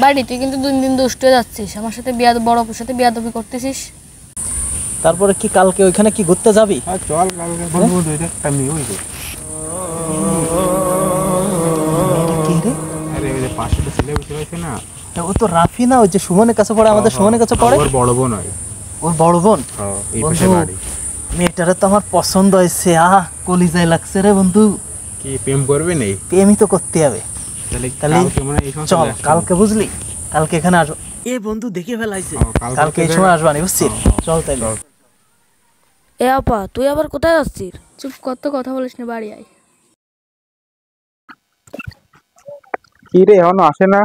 বাড়ি তুই কিন্তু দিন দিন দুষ্ট হয়ে যাচ্ছিস, আমার সাথে বড় অপুর সাথে বিয়াদবি করতেছিস। তারপরে কি কালকে ওইখানে কি ঘুরতে যাবি? চল কালকে বন্ধু দুইটা টাইমে ওই যে কি রে? আরে ওই যে পাশে তো ছেলে বসে আছে না, ও তো রাফি না, ওই যে সুমনের কাছে পড়ে, আমাদের সুমনের কাছে পড়ে। ওর বড় বোন হয়। ওর বড় বোন? এই পাশে বাড়ি। মেয়েটারে তো আমার পছন্দ হয়েছে, কলিজায় লাগছে রে বন্ধু। কি প্রেম করবে নেই? প্রেমই তো করতে হবে। তাহলে কালকে মনে হয় এই সময় চল, কালকে বুঝলি, কালকে এখানে আসবো। এ বন্ধু দেখে ফেলাইছে, কালকে এই সময় আসবানি, বুঝছিস? চল তাইলে। এ আপা, তুই আবার কোথায় যাচ্ছিস? চুপ কত কথা বলিস না, বাড়ি আয়। কি রে এখনো আসে না?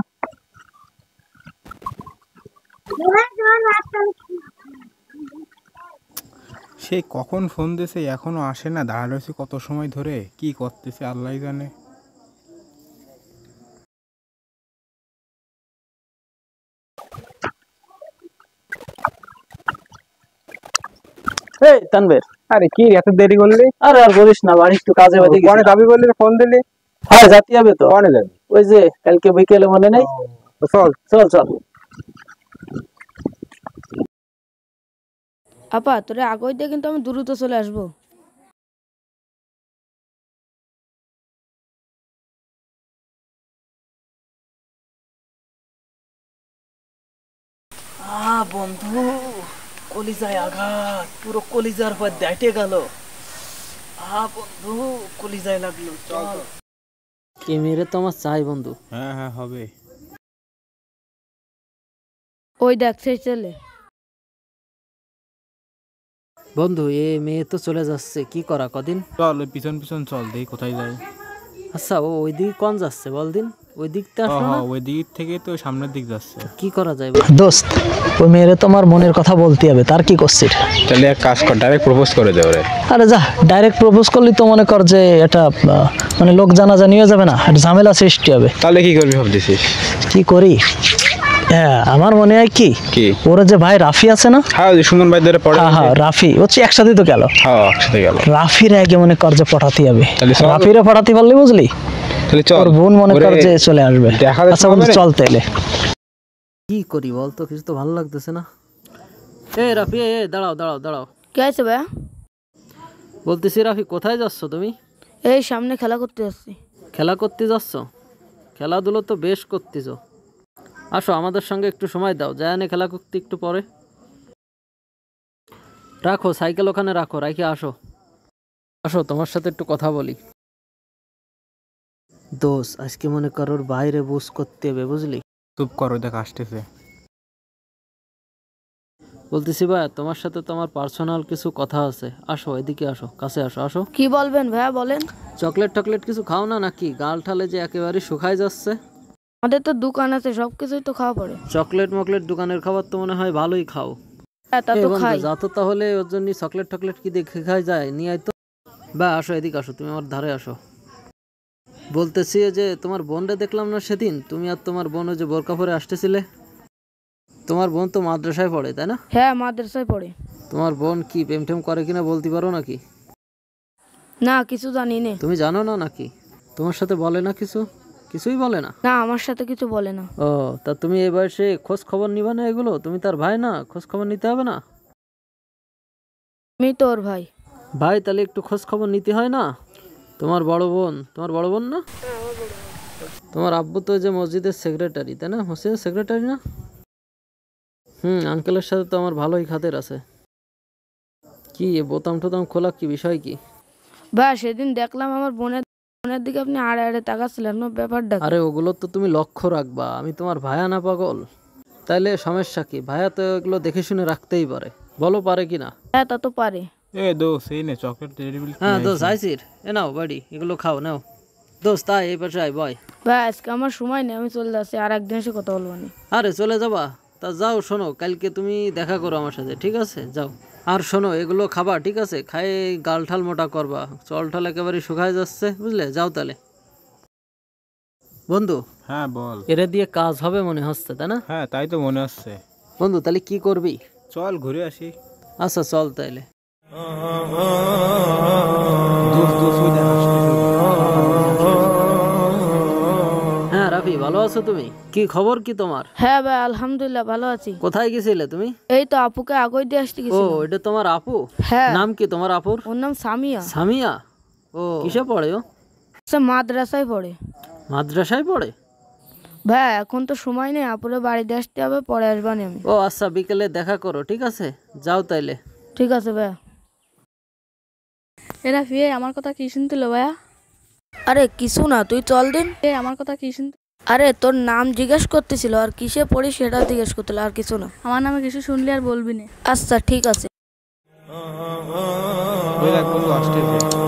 সে কখন ফোন দিয়েছে এখনো আসে না, দাঁড়া রয়েছে কত সময় ধরে, কি করতেছে আল্লাহ জানে। এই তানভীর, আরে কি এত দেরি করলি? আরে আর বলিস না, বাড়ি একটু কাজে বাজে কোনে যাবি বললি, ফোন দিলি? হ্যাঁ যাতে হবে তো। কোনে যাবি? ওই যে কালকে বিকেলে মনে নেই? চল চল চল। আপা তোরে আগই দিয়ে কিন্তু আমি দ্রুত চলে আসবো। বন্ধু, কলিজায় আঘাত, পুরো কলিজার পর দাইটে গেল। বন্ধু, কলিজায় লাগলো। চল। কে মেরে তো আমার চাই বন্ধু। হ্যাঁ হ্যাঁ হবে। ওই দেখ সেই ছেলে। বন্ধু, এ মেয়ে তো চলে যাচ্ছে, কি করা কদিন? চল ওই পিছন পিছন চল, দেখি কোথায় যায়। আচ্ছা, ও ওই দিকে কোন যাচ্ছে বল দিন? ওই দিকটা আসলো না? ওই দিক থেকে তো সামনের দিক যাচ্ছে। কি করা যায় দোস্ত? ওই মেয়েরে তোমার মনের কথা বলতে হবে, তার কি করছিস? তাহলে এক কাজ কর, ডাইরেক্ট প্রপোজ করে দে ওরে। আরে যা, ডাইরেক্ট প্রপোজ করলি তো মনে কর যে এটা মানে লোক জানাজানি হয়ে যাবে না, একটা ঝামেলা সৃষ্টি হবে। তাহলে কি করবি ভাবতেছিস? কি করি? হ্যাঁ, আমার মনে হয় কি ওরা যে ভাই রাফি আছে না? হ্যাঁ, সুমন ভাই ধরে পড়ে। হ্যাঁ রাফি হচ্ছে, একসাথে তো গেল। হ্যাঁ একসাথে গেল। রাফির আগে মনে কর যে পটাতে হবে, রাফিরে পটাতে পারলি বুঝলি, তাহলে চল। ওর বোন মনে কর যে চলে আসবে। আচ্ছা বন্ধু চল তাইলে। কি করি বল তো, কিছু তো ভালো লাগতেছে না। এই রাফি, দাঁড়াও দাঁড়াও দাঁড়াও। কে আছে ভাইয়া? বলতেছি রাফি, কোথায় যাচ্ছ তুমি? এই সামনে খেলা করতে যাচ্ছি। খেলা করতে যাচ্ছ? খেলাধুলো তো বেশ করতেছ, আসো আমাদের সঙ্গে একটু সময় দাও, জায়ানে খেলা করতে একটু পরে। রাখো সাইকেল ওখানে রাখো, রাখি আসো। আসো তোমার সাথে একটু কথা বলি। দোষ, আজকে মনে করো বাইরে বুঝ করতে হবে বুঝলি। চুপ করো, দেখ আসতেছে। বলতেছি ভাই, তোমার সাথে তো আমার পার্সোনাল কিছু কথা আছে, আসো এদিকে আসো, কাছে আসো। আসো। কি বলবেন ভাইয়া বলেন। চকলেট টকলেট কিছু খাও না নাকি? গাল ঠালে যে একেবারে শুকায় যাচ্ছে। আমাদের তো দোকান আছে, সবকিছুই তো খাওয়া পড়ে। চকলেট মকলেট দোকানের খাবার তো মনে হয় ভালোই খাও। হ্যাঁ তা তো খাই। যা তো তাহলে ওর জন্য চকলেট টকলেট কি দেখে খাই যায়, নিয়ে আয় তো। বা আসো এদিকে আসো, তুমি আমার ধারে আসো। বলতেছি যে তোমার বোনরে দেখলাম না সেদিন, তুমি আর তোমার বোন যে বোরকা পরে আসতেছিলে। তোমার বোন তো মাদ্রাসায় পড়ে তাই না? হ্যাঁ মাদ্রাসায় পড়ে। তোমার বোন কি প্রেম টেম করে কিনা বলতে পারো নাকি? না কিছু জানি না। তুমি জানো না নাকি? তোমার সাথে বলে না কিছু? কিছুই বলে না? না আমার সাথে কিছু বলে না। ও, তা তুমি এই বয়সে খোঁজ খবর নিবা না এগুলো? তুমি তার ভাই না, খোঁজ খবর নিতে হবে না? আমি তোর ভাই। ভাই তাহলে একটু খোঁজ খবর নিতে হয় না? তোমার বড় বোন না? তোমার আব্বু তো যে মসজিদের সেক্রেটারি তাই না? মসজিদের সেক্রেটারি না? আঙ্কেলের সাথে তো আমার ভালোই খাতির আছে। কি বোতাম টোতাম খোলা, কি বিষয় কি? ভাই সেদিন দেখলাম আমার বোনের দিকে আপনি আড়ে আড়ে তাকাচ্ছিলেন, ব্যাপারটা? আরে ওগুলো তো তুমি লক্ষ্য রাখবা, আমি তোমার ভায়া না পাগল? তাইলে সমস্যা কি? ভায়া তো এগুলো দেখে শুনে রাখতেই পারে, বলো পারে কিনা? হ্যাঁ তা তো পারে। দোস এই নে চকলেট টেরিবিল। হ্যাঁ দোস আইসির, এ নাও বাড়ি, এগুলো খাও নাও। দোস তাই এই পাশে আয় বয়। ভাই আজকে আমার সময় নেই, আমি চলে যাচ্ছি, আর একদিন এসে কথা বলবো না। আরে চলে যাবা? তা যাও, শোনো কালকে তুমি দেখা করো আমার সাথে, ঠিক আছে? যাও। আর শোনো এগুলো খাবা, ঠিক আছে? খাই গাল ঠাল মোটা করবা, চল ঠাল একেবারে শুকায় যাচ্ছে বুঝলে। যাও তাহলে বন্ধু। হ্যাঁ বল। এরে দিয়ে কাজ হবে মনে হচ্ছে তাই না? হ্যাঁ তাই তো মনে হচ্ছে। বন্ধু তাহলে কি করবি? চল ঘুরে আসি। আচ্ছা চল তাইলে। হ্যাঁ রাফি, ভালো আছো তুমি? কি খবর কি তোমার? হ্যাঁ ভাই, আলহামদুলিল্লাহ ভালো আছি। কোথায় গেছিলে তুমি? এই তো আপুকে আগই দিয়ে আসতে ও, গেছি। এটা তোমার আপু? হ্যাঁ। নাম কি তোমার আপুর? ওর নাম সামিয়া। সামিয়া? ও, কিসে পড়ে ও? সে মাদ্রাসায় পড়ে। মাদ্রাসায় পড়ে? ভাই এখন তো সময় নেই, আপুরে বাড়িতে আসতে হবে, পরে আসবানি আমি। ও আচ্ছা, বিকেলে দেখা করো, ঠিক আছে? যাও তাইলে। ঠিক আছে ভাইয়া। এরা ফিরে আমার কথা কি শুনছিল ভাইয়া? আরে কিছু না, তুই চল দিন। আমার কথা কি শুনতে? আরে তোর নাম জিজ্ঞেস করতেছিল, আর কিসে পড়ি সেটা জিজ্ঞেস করতেছিল, আর কিছু না। আমার নামে কিছু শুনলি আর বলবি না। আচ্ছা ঠিক আছে। ওই দেখ বন্ধু আসতেছে।